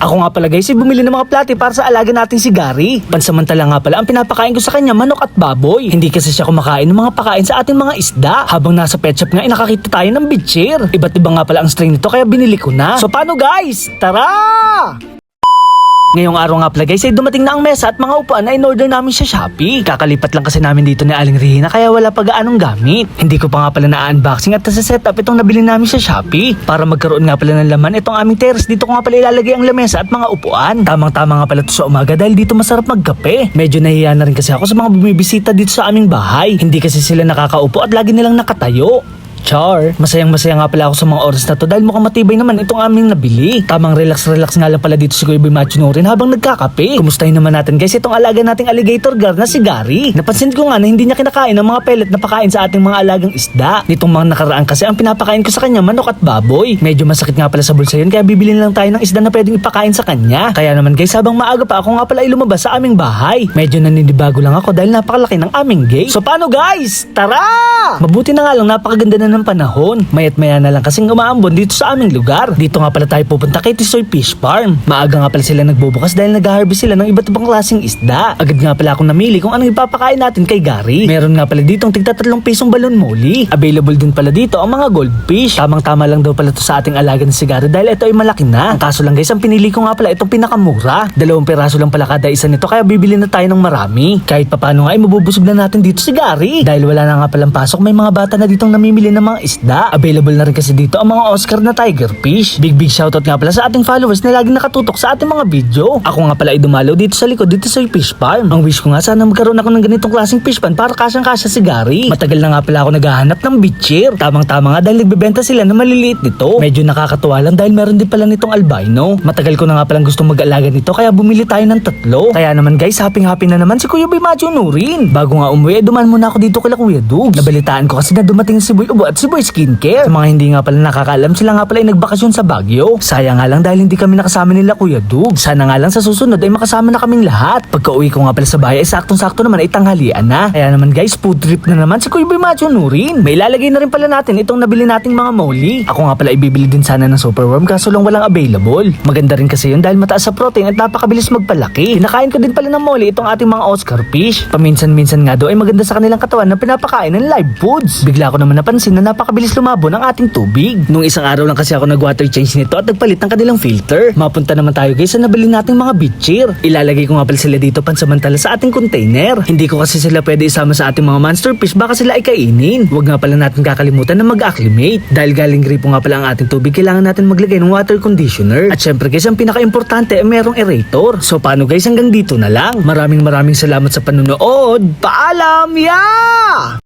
Ako nga pala guys, bumili ng mga plati para sa alaga nating si Gary. Pansamantala nga pala ang pinapakain ko sa kanya manok at baboy. Hindi kasi siya kumakain ng mga pakain sa ating mga isda. Habang nasa pet shop nga nakakita tayo ng bitchir. Iba't iba nga pala ang strain nito kaya binili ko na. So paano guys? Tara! Ngayong araw nga pala guys ay dumating na ang mesa at mga upuan na in-order namin sa Shopee. Kakalipat lang kasi namin dito ni Aling Rihina kaya wala pa gaanong gamit. Hindi ko pa nga pala na-unboxing at nasa-setup itong nabili namin sa Shopee. Para magkaroon nga pala ng laman itong aming terrace, dito ko nga pala ilalagay ang lamesa at mga upuan. Tamang-tama nga pala ito sa umaga dahil dito masarap magkape. Medyo nahiya na rin kasi ako sa mga bumibisita dito sa aming bahay. Hindi kasi sila nakakaupo at lagi nilang nakatayo. Char, masayang-masaya nga pala ako sa mga oras na to dahil mukhang matibay naman itong aming nabili. Tamang relax-relax nga lang pala dito si Kuya Boy Machunurin habang nagkakape. Kumustahin naman natin guys itong alaga nating alligator guard na si Gary. Napansin ko nga na hindi niya kinakain ng mga pellet na pakain sa ating mga alagang isda. Nitong mga nakaraan kasi ang pinapakain ko sa kanya manok at baboy. Medyo masakit nga pala sa bulsa yun kaya bibili lang tayo ng isda na pwedeng ipakain sa kanya. Kaya naman guys habang maaga pa ako nga pala ay lumabas sa aming bahay. Medyo naninibago lang ako dahil napakalaki ng aming gate. So paano guys? Tara! Mabuti na nga lang napakaganda na ng panahon. Mayat maya na lang kasing umaambon dito sa aming lugar. Dito nga pala tayo pupunta kay Tisoy Fish Farm. Maaga nga pala sila nagbubukas dahil nag-harvest sila ng iba't ibang klaseng isda. Agad nga pala akong namili kung anong ipapakain natin kay Gary. Meron nga pala dito ang tigta 3 pisong balon moli. Available din pala dito ang mga goldfish. Tamang-tama lang daw pala to sa ating alaga na si Gary dahil ito ay malaki na. Ang kaso lang guys, ang pinili ko nga pala itong pinakamura. 2 piraso lang pala kada isa nito kaya bibili na tayo ng marami. Kahit papano nga ay mabubusog na natin dito si Gary. Dahil wala na nga palang pasok, may mga bata na ditong namimili ng mga isda. Available na rin kasi dito ang mga Oscar na tiger fish. Big shoutout nga pala sa ating followers na laging nakatutok sa ating mga video. Ako nga pala ay dumalaw dito sa likod dito sa fish farm. Ang wish ko nga sana magkaroon ako ng ganitong klaseng fish pan para kasyang-kasya si Gary. Matagal na nga pala ako naghahanap ng bitchir. Tamang-tama nga dahil nagbebenta sila na maliliit nito. Medyo nakakatuwa lang dahil meron din pala nitong albino. Matagal ko na nga palang gustong mag-alaga nito kaya bumili tayo ng 3. Kaya naman guys, happy na naman si Kuya Boy Machunurin. Bago nga umuwi, duman muna ako dito kila Kuya Dugs. Nabalitaan ko kasi na dumating si Boy Ubo at si Boy Skincare. Sa mga hindi nga pala nakakaalam, sila nga pala ay nagbakasyon sa Baguio. Sayang nga lang dahil hindi kami nakasama nila Kuya Dug. Sana nga lang sa susunod ay makasama na kaming lahat. Pagka-uwi ko nga pala sa bahay ay saktong-sakto naman ay tanghalian na. Kaya naman guys, food trip na naman si Kuya Boy Machunurin. May ilalagay na rin pala natin itong nabili nating mga moli. Ako nga pala ay bibili din sana ng superworm kaso lang walang available. Maganda rin kasi yun dahil mataas sa protein at napakabilis magpalaki. Kinakain ko din pala ng moli itong ating mga Oscar fish. Paminsan-minsan nga daw ay maganda sa kanilang katawan na pinapakain ng live foods. Bigla ko naman napansin na napakabilis lumabo ng ating tubig. Nung isang araw lang kasi ako nag-water change nito at nagpalit ng kanilang filter. Mapunta naman tayo guys sa nabili nating mga bitchir. Ilalagay ko nga pala sila dito pansamantala sa ating container. Hindi ko kasi sila pwede isama sa ating mga monster fish baka sila ay kainin. Huwag nga pala natin kakalimutan na mag-acclimate. Dahil galing gripo nga pala ang ating tubig, kailangan natin maglagay ng water conditioner. At syempre guys, ang pinaka-importante ay merong aerator. So paano guys, hanggang dito na lang. Maraming salamat sa panunood. Paalam! Yeah!